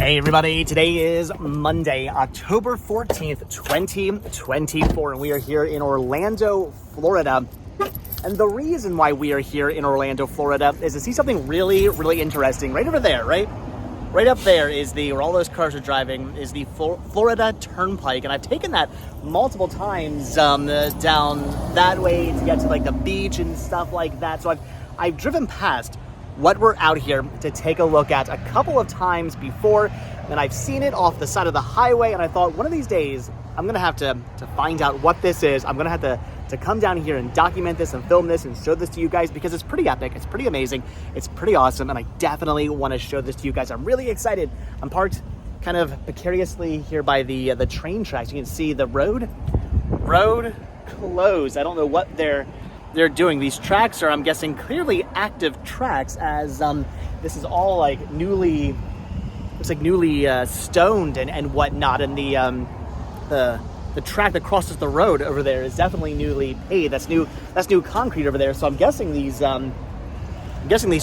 Hey everybody, today is Monday, October 14th, 2024, and we are here in Orlando, Florida. And the reason why we are here in Orlando, Florida is to see something really, really interesting right over there, right? Right up there is where all those cars are driving, is the Florida Turnpike. And I've taken that multiple times down that way to get to like the beach and stuff like that. So I've driven past what we're out here to take a look at a couple of times before, and I've seen it off the side of the highway, and I thought one of these days I'm gonna have to find out what this is. I'm gonna have to come down here and document this and film this and show this to you guys because it's pretty epic, it's pretty amazing, it's pretty awesome, and I definitely want to show this to you guys. I'm really excited. I'm parked kind of precariously here by the train tracks. You can see the road closed. I don't know what they're doing. These tracks are, I'm guessing, clearly active tracks, as this is all like newly stoned and whatnot, and the track that crosses the road over there is definitely newly paved. That's new concrete over there. So I'm guessing these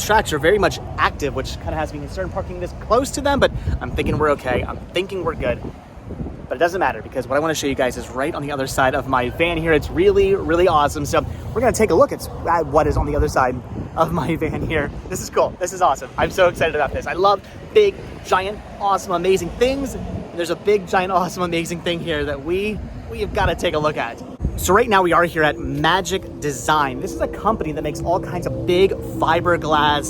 tracks are very much active, which kind of has me concerned parking this close to them, but I'm thinking we're okay. I'm thinking we're good. But it doesn't matter, because what I want to show you guys is right on the other side of my van here. It's really, really awesome. So we're going to take a look at what is on the other side of my van here. This is cool. This is awesome. I'm so excited about this. I love big, giant, awesome, amazing things. And there's a big, giant, awesome, amazing thing here that we have got to take a look at. So right now we are here at Magic Design. This is a company that makes all kinds of big fiberglass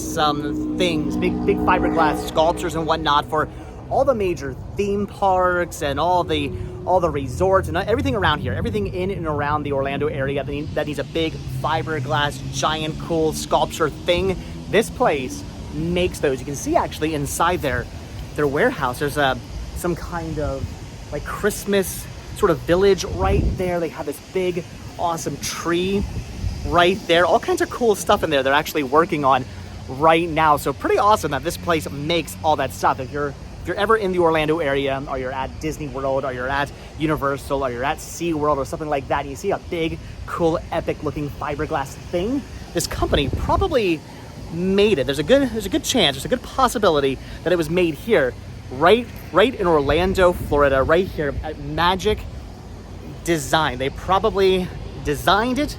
things, big fiberglass sculptures and whatnot for all the major theme parks and all the resorts and everything around here, everything in and around the Orlando area that needs a big fiberglass, giant, cool sculpture thing. This place makes those. You can see actually inside their warehouse, there's some kind of like Christmas sort of village right there. They have this big, awesome tree right there. All kinds of cool stuff in there they're actually working on right now. So pretty awesome that this place makes all that stuff. If you're ever in the Orlando area, or you're at Disney World, or you're at Universal, or you're at SeaWorld or something like that, and you see a big, cool, epic looking fiberglass thing, this company probably made it. There's a good chance, there's a good possibility that it was made here, right in Orlando, Florida, right here at Magic Design. They probably designed it,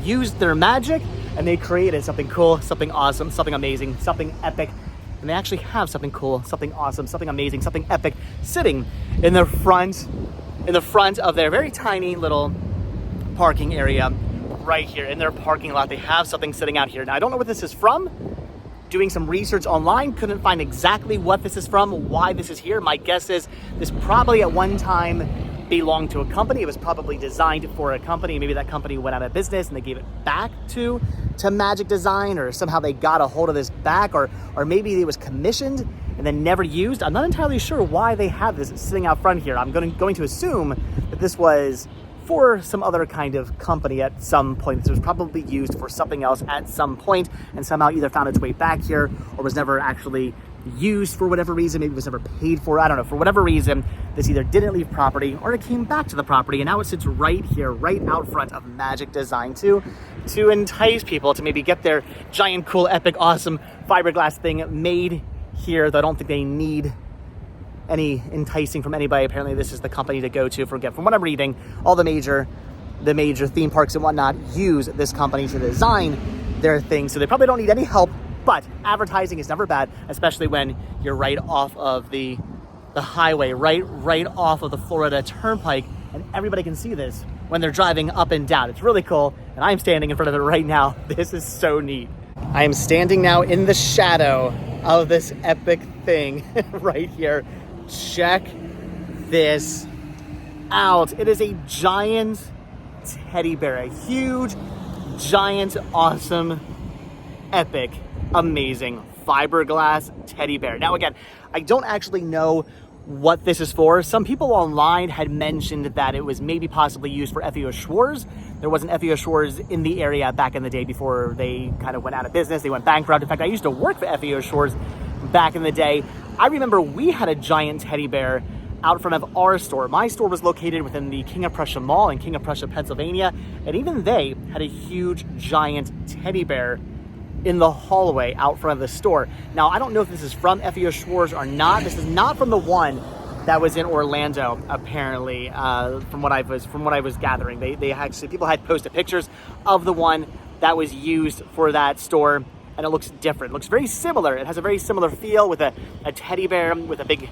used their magic, and they created something cool, something awesome, something amazing, something epic. And they actually have something cool, something awesome, something amazing, something epic sitting in the front of their very tiny little parking area right here in their parking lot. They have something sitting out here. Now, I don't know what this is from. Doing some research online, couldn't find exactly what this is from, why this is here. My guess is this probably at one time belonged to a company. It was probably designed for a company. Maybe that company went out of business and they gave it back to Magic Design, or somehow they got a hold of this back, or maybe it was commissioned and then never used. I'm not entirely sure why they have this sitting out front here. I'm going to assume that this was for some other kind of company at some point. This was probably used for something else at some point and somehow either found its way back here or was never actually used for whatever reason. Maybe it was never paid for. I don't know. For whatever reason, this either didn't leave property or it came back to the property, and now it sits right here, right out front of Magic Design to entice people to maybe get their giant, cool, epic, awesome fiberglass thing made here. Though I don't think they need any enticing from anybody. Apparently this is the company to go to. From what I'm reading, all the major theme parks and whatnot use this company to design their things, so they probably don't need any help. But advertising is never bad, especially when you're right off of the highway, right off of the Florida Turnpike, and everybody can see this when they're driving up and down. It's really cool, and I'm standing in front of it right now. This is so neat. I am standing now in the shadow of this epic thing right here. Check this out. It is a giant teddy bear, a huge, giant, awesome, epic, amazing fiberglass teddy bear. Now again, I don't actually know what this is for. Some people online had mentioned that it was maybe possibly used for FEO Schwarz. There was an FEO Schwarz in the area back in the day before they kind of went out of business. They went bankrupt. In fact, I used to work for FEO Schwarz back in the day. I remember we had a giant teddy bear out front of our store. My store was located within the King of Prussia Mall in King of Prussia, Pennsylvania, and even they had a huge, giant teddy bear in the hallway out front of the store. Now, I don't know if this is from FEO Schwarz or not. This is not from the one that was in Orlando, apparently, from what I was gathering. They actually, people had posted pictures of the one that was used for that store, and it looks different. It looks very similar. It has a very similar feel with a teddy bear with a big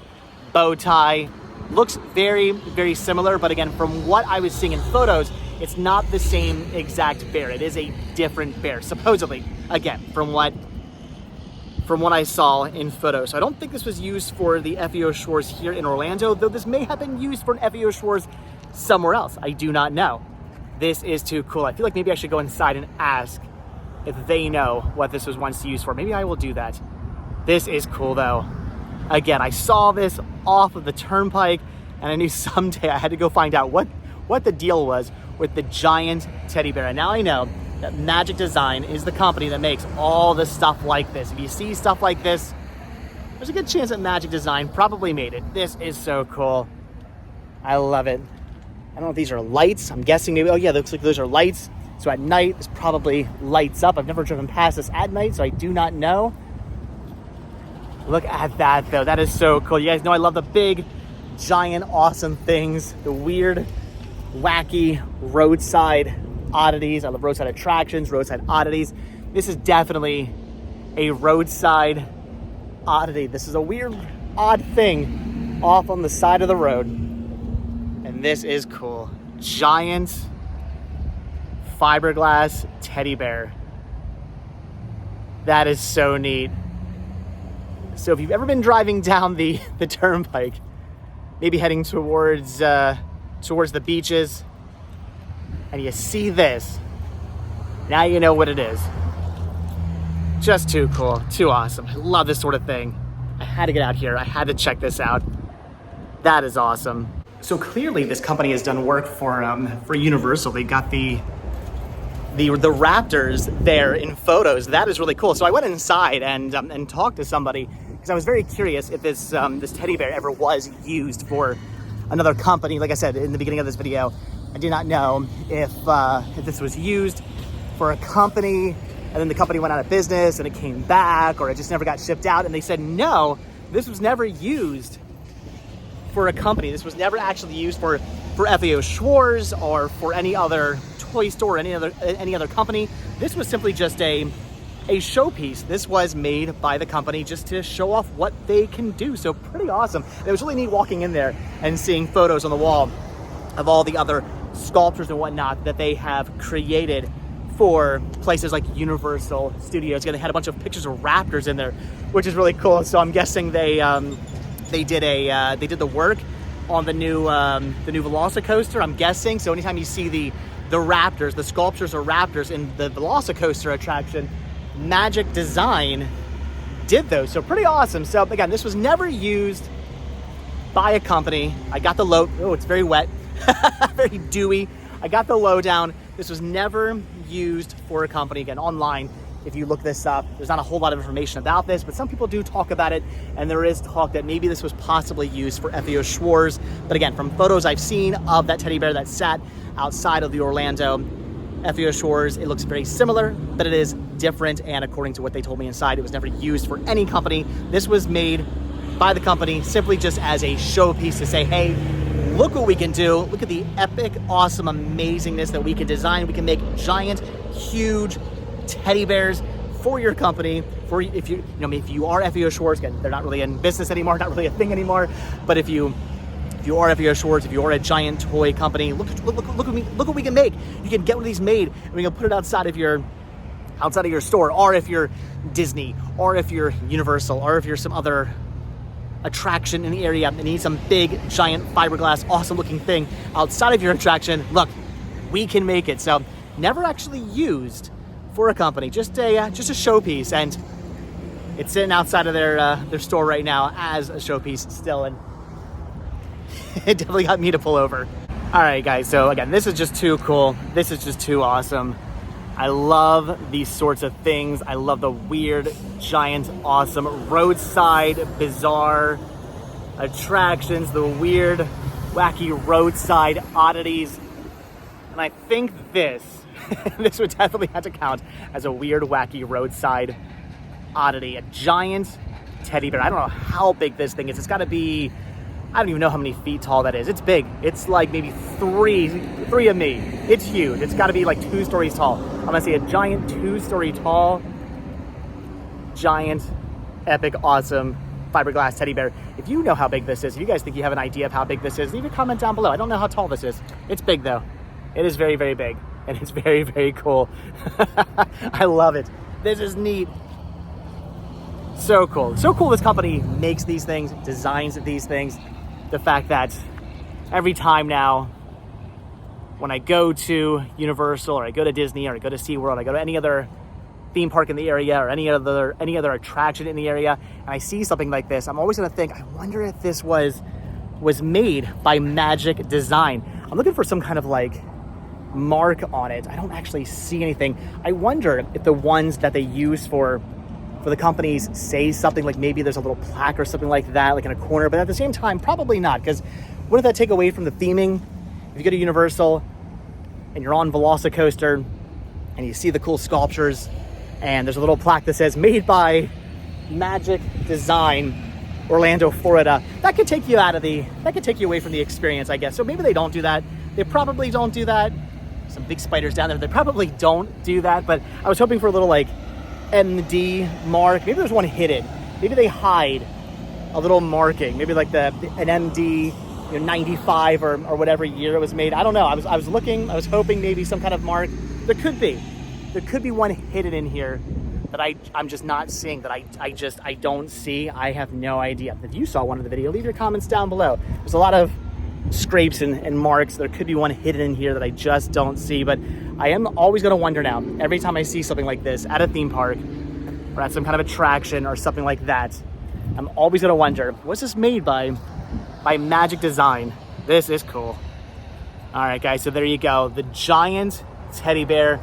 bow tie. Looks very, very similar, but again, from what I was seeing in photos, it's not the same exact bear. It is a different bear, supposedly, again, from what I saw in photos. So I don't think this was used for the FEO Schwarz here in Orlando, though this may have been used for an FEO Schwarz somewhere else. I do not know. This is too cool. I feel like maybe I should go inside and ask if they know what this was once used for. Maybe I will do that. This is cool though. Again, I saw this off of the turnpike, and I knew someday I had to go find out what the deal was with the giant teddy bear. And now I know that Magic Design is the company that makes all the stuff like this. If you see stuff like this, there's a good chance that Magic Design probably made it. This is so cool. I love it. I don't know if these are lights. I'm guessing maybe, oh yeah, looks like those are lights. So at night, this probably lights up. I've never driven past this at night, so I do not know. Look at that though. That is so cool. You guys know I love the big, giant, awesome things. The weird, wacky roadside oddities. I love roadside attractions, roadside oddities. This is definitely a roadside oddity. This is a weird, odd thing off on the side of the road. And this is cool. Giant fiberglass teddy bear. That is so neat. So if you've ever been driving down the turnpike, maybe heading towards the beaches, and you see this, now you know what it is. Just too cool, too awesome. I love this sort of thing. I had to get out here. I had to check this out. That is awesome. So clearly this company has done work for Universal. They got the raptors there in photos. That is really cool. So I went inside and talked to somebody because I was very curious if this teddy bear ever was used for another company. Like I said in the beginning of this video, I did not know if this was used for a company and then the company went out of business and it came back, or it just never got shipped out. And they said, no, this was never used for a company. This was never actually used for FEO Schwarz or for any other toy store or any other company. This was simply just a showpiece. This was made by the company just to show off what they can do. So pretty awesome. It was really neat walking in there and seeing photos on the wall of all the other sculptures and whatnot that they have created for places like Universal Studios. They had a bunch of pictures of raptors in there, which is really cool. So I'm guessing they did the work on the new Velocicoaster, I'm guessing. So anytime you see the raptors, the sculptures of raptors in the Velocicoaster attraction, Magic Design did those. So pretty awesome. So again, this was never used by a company. I got the oh, it's very wet, very dewy. I got the lowdown. This was never used for a company. Again, online, if you look this up, there's not a whole lot of information about this, but some people do talk about it, and there is talk that maybe this was possibly used for FEO Schwarz. But again, from photos I've seen of that teddy bear that sat outside of the Orlando FEO Schwarz, it looks very similar, but it is different, and according to what they told me inside, it was never used for any company. This was made by the company simply just as a showpiece to say, hey, look what we can do. Look at the epic, awesome amazingness that we can design. We can make giant, huge teddy bears for your company. For if you are FEO Schwarz, again, they're not really in business anymore, not really a thing anymore. But if you are FEO Schwarz, if you are a giant toy company, look what we can make. You can get one of these made, and we can put it outside of your store, or if you're Disney, or if you're Universal, or if you're some other attraction in the area and need some big, giant, fiberglass, awesome looking thing outside of your attraction, look, we can make it. So never actually used for a company, just a showpiece, and it's sitting outside of their store right now as a showpiece still, and it definitely got me to pull over. All right, guys, so again, this is just too cool. This is just too awesome. I love these sorts of things. I love the weird, giant, awesome, roadside, bizarre attractions, the weird, wacky roadside oddities. And I think this This would definitely have to count as a weird, wacky roadside oddity. A giant teddy bear. I don't know how big this thing is. It's got to be, I don't even know how many feet tall that is. It's big. It's like maybe three of me. It's huge. It's got to be like 2 stories tall. I'm gonna say a giant 2-story tall, giant, epic, awesome fiberglass teddy bear. If you know how big this is, if you guys think you have an idea of how big this is, leave a comment down below. I don't know how tall this is. It's big though. It is very, very big, and it's very, very cool. I love it. This is neat. So cool. So cool this company makes these things, designs these things. The fact that every time now when I go to Universal or I go to Disney or I go to SeaWorld, I go to any other theme park in the area or any other attraction in the area, and I see something like this, I'm always gonna think, I wonder if this was made by Magic Design. I'm looking for some kind of like mark on it. I don't actually see anything. I wonder if the ones that they use for the companies say something like, maybe there's a little plaque or something like that, like in a corner, but at the same time, probably not, because wouldn't that take away from the theming? If you go to Universal and you're on Velocicoaster and you see the cool sculptures and there's a little plaque that says made by Magic Design, Orlando, Florida, that could take you away from the experience, I guess. So maybe they don't do that. They probably don't do that. Some big spiders down there. They probably don't do that, but I was hoping for a little like MD mark. Maybe there's one hidden. Maybe they hide a little marking. Maybe like an MD, 95 or whatever year it was made. I don't know. I was looking. I was hoping maybe some kind of mark. There could be one hidden in here that I'm just not seeing. That I don't see. I have no idea. If you saw one in the video, leave your comments down below. There's a lot of scrapes and marks. There could be one hidden in here that I just don't see, but I am always going to wonder now, every time I see something like this at a theme park or at some kind of attraction or something like that, I'm always going to wonder, was this made by Magic Design? This is cool. All right, guys, so there you go. The giant teddy bear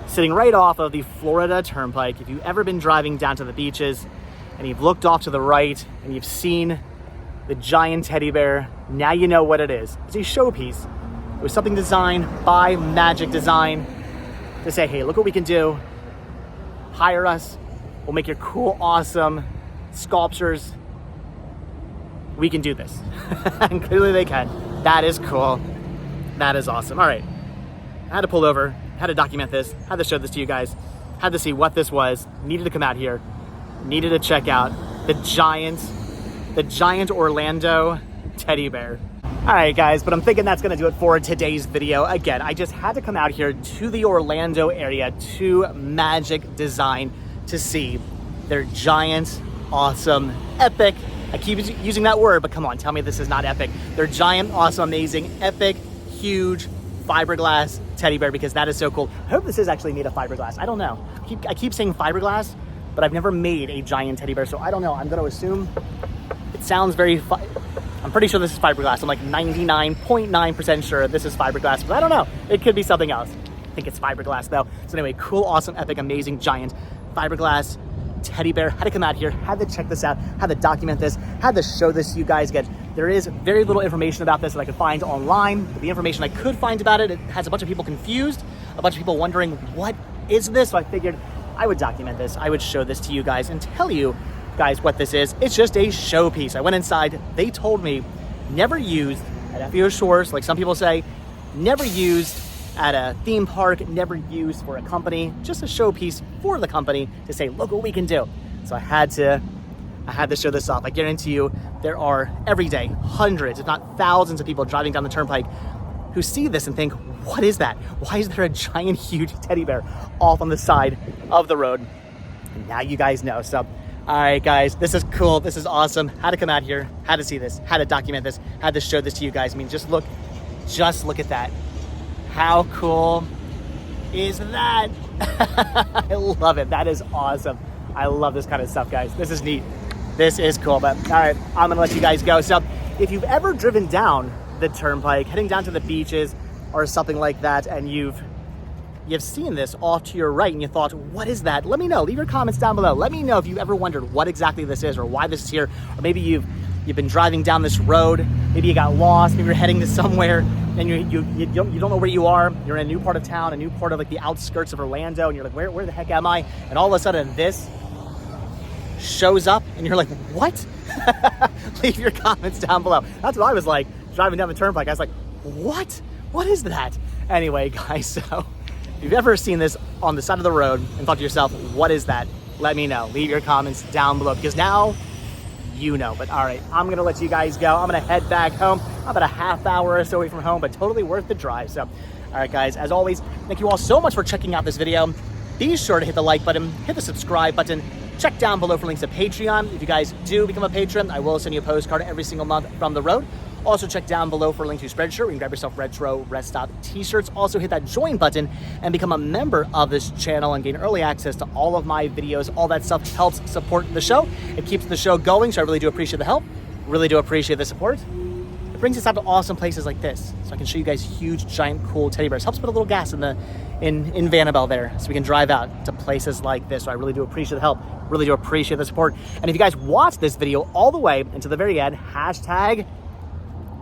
sitting right off of the Florida Turnpike. If you've ever been driving down to the beaches and you've looked off to the right and you've seen the giant teddy bear, now you know what it is. It's a showpiece. It was something designed by Magic Design to say, hey, look what we can do. Hire us. We'll make your cool, awesome sculptures. We can do this. And clearly they can. That is cool. That is awesome. All right. I had to pull over, had to document this, had to show this to you guys, had to see what this was, needed to come out here, needed to check out the giant Orlando teddy bear. All right, guys, but I'm thinking that's gonna do it for today's video. Again, I just had to come out here to the Orlando area, to Magic Design, to see their giant, awesome, epic, I keep using that word, but come on, tell me this is not epic. Their giant, awesome, amazing, epic, huge fiberglass teddy bear, because that is so cool. I hope this is actually made of fiberglass. I don't know. I keep saying fiberglass, but I've never made a giant teddy bear, so I don't know. I'm gonna assume it sounds very I'm pretty sure this is fiberglass. I'm like 99.9% sure this is fiberglass, but I don't know. It could be something else. I think it's fiberglass though. So anyway, cool, awesome, epic, amazing, giant fiberglass teddy bear. Had to come out here, had to check this out, had to document this, had to show this to you guys again. There is very little information about this that I could find online, but the information I could find about it, it has a bunch of people confused, a bunch of people wondering, what is this? So I figured I would document this, I would show this to you guys and tell you guys what this is. It's just a showpiece. I went inside, they told me never used at FEO shores, like some people say, never used at a theme park, never used for a company, just a showpiece for the company to say, look what we can do. So I had to show this off. I guarantee you there are every day hundreds, if not thousands of people driving down the turnpike who see this and think, what is that? Why is there a giant, huge teddy bear off on the side of the road? And now you guys know. So all right, guys, this is cool. This is awesome. Had to come out here, had to see this, had to document this, had to show this to you guys. I mean, just look at that. How cool is that? I love it. That is awesome. I love this kind of stuff, guys. This is neat. This is cool. But all right, I'm gonna let you guys go. So if you've ever driven down the turnpike, heading down to the beaches or something like that, and you've seen this off to your right and you thought, what is that? Let me know. Leave your comments down below. Let me know if you've ever wondered what exactly this is or why this is here, or maybe you've you've been driving down this road, maybe you got lost, maybe you're heading to somewhere, and you don't know where you are. You're in a new part of town, a new part of like the outskirts of Orlando, and you're like, where the heck am I? And all of a sudden this shows up, and you're like, what? Leave your comments down below. That's what I was like, driving down the turnpike. I was like, what? What is that? Anyway, guys, so if you've ever seen this on the side of the road and thought to yourself, what is that? Let me know. Leave your comments down below, because now you know. But all right, I'm gonna let you guys go. I'm gonna head back home. I'm about a half hour or so away from home, but totally worth the drive. So, all right, guys, as always, thank you all so much for checking out this video. Be sure to hit the like button, hit the subscribe button, check down below for links to Patreon. If you guys do become a patron, I will send you a postcard every single month from the road. Also check down below for a link to Spreadshirt, where you can grab yourself retro rest stop t-shirts. Also hit that join button and become a member of this channel and gain early access to all of my videos. All that stuff helps support the show. It keeps the show going, so I really do appreciate the help. Really do appreciate the support. It brings us out to awesome places like this, so I can show you guys huge, giant, cool teddy bears. Helps put a little gas in Vanabelle there, so we can drive out to places like this. So I really do appreciate the help. Really do appreciate the support. And if you guys watch this video all the way into the very end, hashtag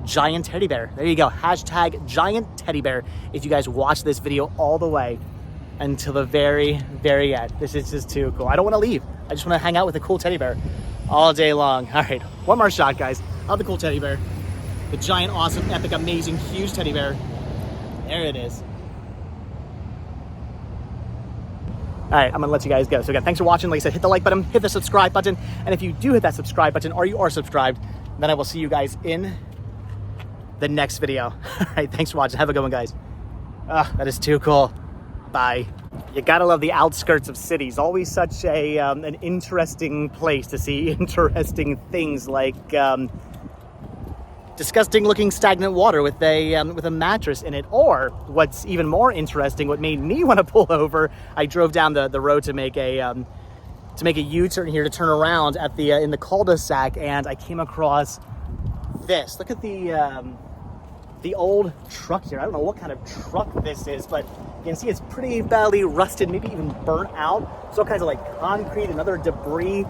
giant teddy bear. There you go. Hashtag giant teddy bear. If you guys watch this video all the way until the very, very end. This is just too cool. I don't want to leave. I just want to hang out with a cool teddy bear all day long. All right, one more shot, guys, of the cool teddy bear. The giant, awesome, epic, amazing, huge teddy bear. There it is. All right, I'm gonna let you guys go. So again, thanks for watching. Like I said, hit the like button, hit the subscribe button. And if you do hit that subscribe button, or you are subscribed, then I will see you guys in the next video. All right, thanks for watching. Have a good one, guys. That is too cool. Bye. You gotta love the outskirts of cities. Always such a an interesting place to see interesting things, like disgusting looking stagnant water with a mattress in it. Or what's even more interesting, what made me want to pull over, I drove down the road to make a U-turn here to turn around at the in the cul-de-sac, and I came across this. Look at the old truck here. I don't know what kind of truck this is, but you can see it's pretty badly rusted, maybe even burnt out. There's all kinds of like concrete and other debris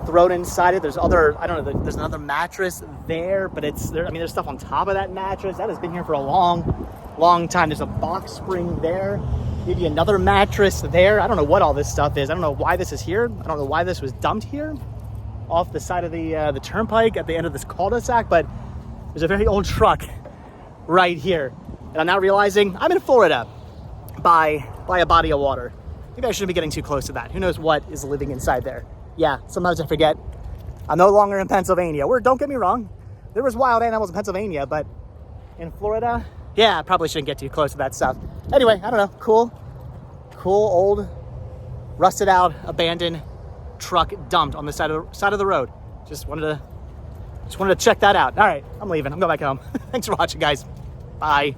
thrown inside it. There's other, I don't know, there's another mattress there, but it's there. I mean, there's stuff on top of that mattress that has been here for a long time. There's a box spring there, maybe another mattress there. I don't know what all this stuff is. I don't know why this is here. I don't know why this was dumped here off the side of the turnpike at the end of this cul-de-sac, but there's a very old truck right here. And I'm now realizing I'm in Florida by a body of water. Maybe I shouldn't be getting too close to that. Who knows what is living inside there. Yeah, sometimes I forget. I'm no longer in Pennsylvania. Don't get me wrong, there was wild animals in Pennsylvania, but in Florida, yeah, I probably shouldn't get too close to that stuff. Anyway, I don't know, cool old, rusted out, abandoned truck dumped on the side of the road. Just wanted to check that out. All right, I'm leaving. I'm going back home. Thanks for watching, guys. Bye.